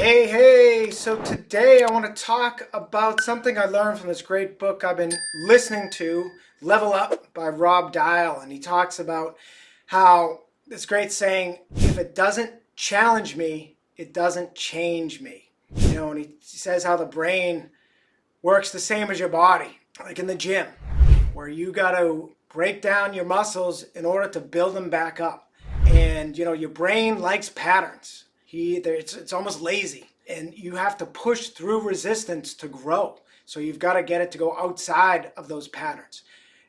Hey, so today I want to talk about something I learned from this great book I've been listening to, Level Up by Rob Dial. And he talks about how this great saying, if it doesn't challenge me, it doesn't change me. And he says how the brain works the same as your body, like in the gym, where you got to break down your muscles in order to build them back up. And, your brain likes patterns. It's almost lazy, and you have to push through resistance to grow. So you've got to get it to go outside of those patterns.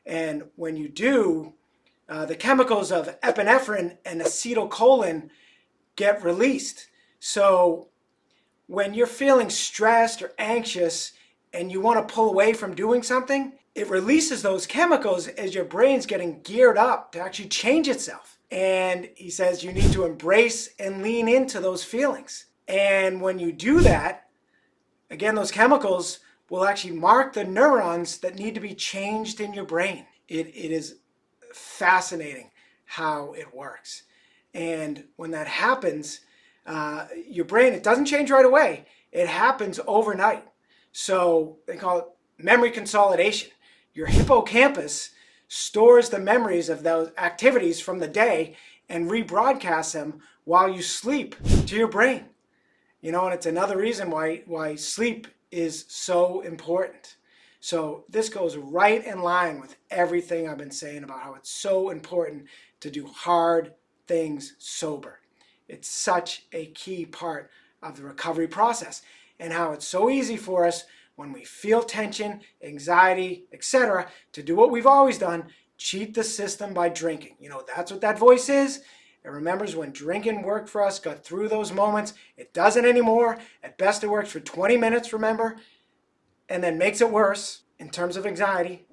And when you do, the chemicals of epinephrine and acetylcholine get released. So when you're feeling stressed or anxious and you want to pull away from doing something, it releases those chemicals as your brain's getting geared up to actually change itself. And he says you need to embrace and lean into those feelings. And when you do that, again, those chemicals will actually mark the neurons that need to be changed in your brain. It is fascinating how it works. And when that happens, your brain, it doesn't change right away. It happens overnight. So they call it memory consolidation. Your hippocampus stores the memories of those activities from the day and rebroadcasts them while you sleep to your brain. And it's another reason why sleep is so important. So this goes right in line with everything I've been saying about how it's so important to do hard things sober. It's such a key part of the recovery process, and how it's so easy for us when we feel tension, anxiety, etc., to do what we've always done, cheat the system by drinking. That's what that voice is. It remembers when drinking worked for us, got through those moments. It doesn't anymore. At best, it works for 20 minutes, remember, and then makes it worse in terms of anxiety.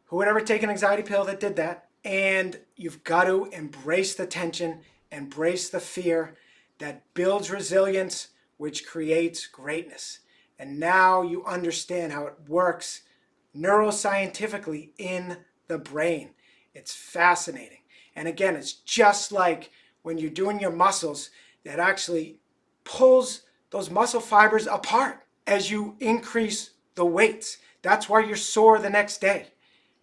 Who would ever take an anxiety pill that did that? And you've got to embrace the tension, embrace the fear that builds resilience, which creates greatness. And now you understand how it works neuroscientifically in the brain. It's fascinating. And again, it's just like when you're doing your muscles, that actually pulls those muscle fibers apart as you increase the weights. That's why you're sore the next day.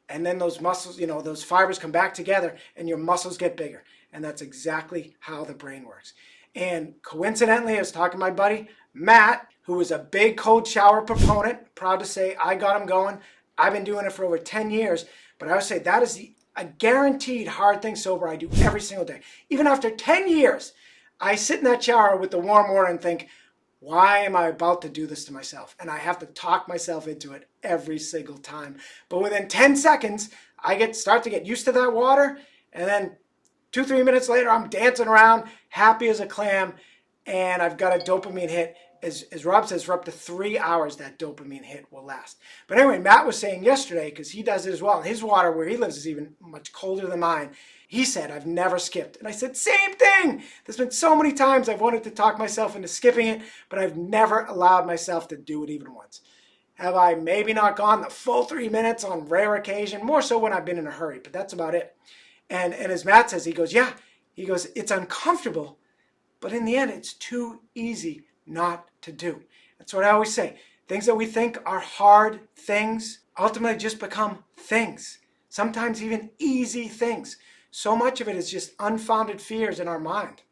And then those muscles, those fibers come back together and your muscles get bigger. And that's exactly how the brain works. And coincidentally, I was talking to my buddy, Matt, who was a big cold shower proponent. Proud to say I got him going. I've been doing it for over 10 years. But I would say that is a guaranteed hard thing sober I do every single day. Even after 10 years, I sit in that shower with the warm water and think, why am I about to do this to myself? And I have to talk myself into it every single time. But within 10 seconds, I start to get used to that water. And then 2-3 minutes later, I'm dancing around, happy as a clam. And I've got a dopamine hit. As Rob says, for up to 3 hours, that dopamine hit will last. But anyway, Matt was saying yesterday, because he does it as well, his water where he lives is even much colder than mine. He said, I've never skipped. And I said, same thing. There's been so many times I've wanted to talk myself into skipping it, but I've never allowed myself to do it even once. Have I maybe not gone the full 3 minutes on rare occasion? More so when I've been in a hurry, but that's about it. And as Matt says, he goes, it's uncomfortable, but in the end, it's too easy not to do. That's what I always say. Things that we think are hard things ultimately just become things. Sometimes even easy things. So much of it is just unfounded fears in our mind.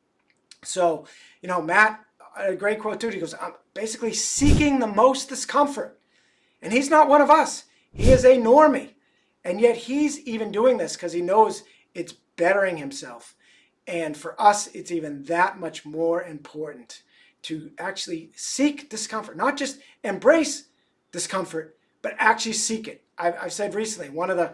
So, Matt, a great quote too. He goes, I'm basically seeking the most discomfort. And he's not one of us. He is a normie. And yet he's even doing this because he knows it's bettering himself. And for us, it's even that much more important to actually seek discomfort, not just embrace discomfort, but actually seek it. I've said recently, one of the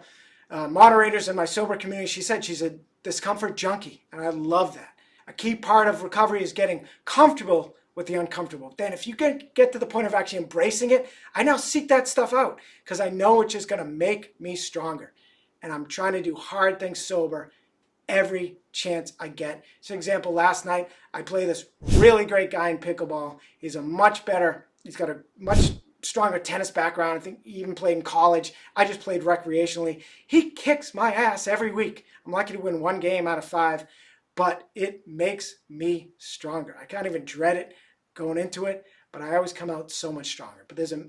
moderators in my sober community, she said she's a discomfort junkie, and I love that. A key part of recovery is getting comfortable with the uncomfortable. Then if you get to the point of actually embracing it, I now seek that stuff out because I know it's just going to make me stronger. And I'm trying to do hard things sober every chance I get. So, example, last night I played this really great guy in pickleball. He's got a much stronger tennis background. I think he even played in college. I just played recreationally. He kicks my ass every week. I'm lucky to win 1 game out of 5, but it makes me stronger. I can't even dread it going into it, but I always come out so much stronger. But there's a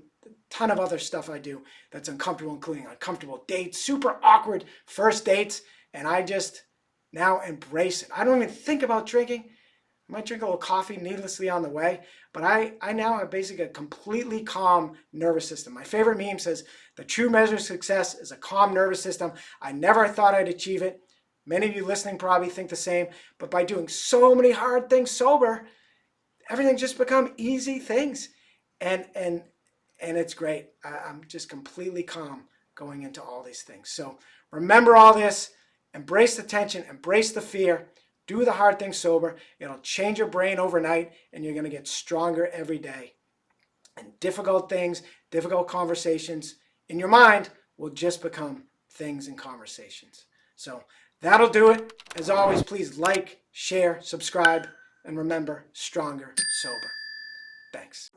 ton of other stuff I do that's uncomfortable, including uncomfortable dates, super awkward first dates, and I just now embrace it. I don't even think about drinking. I might drink a little coffee needlessly on the way, but I now have basically a completely calm nervous system. My favorite meme says, the true measure of success is a calm nervous system. I never thought I'd achieve it. Many of you listening probably think the same, but by doing so many hard things sober, everything just become easy things. And it's great. I'm just completely calm going into all these things. So remember all this, embrace the tension, embrace the fear, do the hard things sober. It'll change your brain overnight, and you're going to get stronger every day. And difficult things, difficult conversations in your mind will just become things and conversations. So that'll do it. As always, please like, share, subscribe, and remember, stronger, sober. Thanks.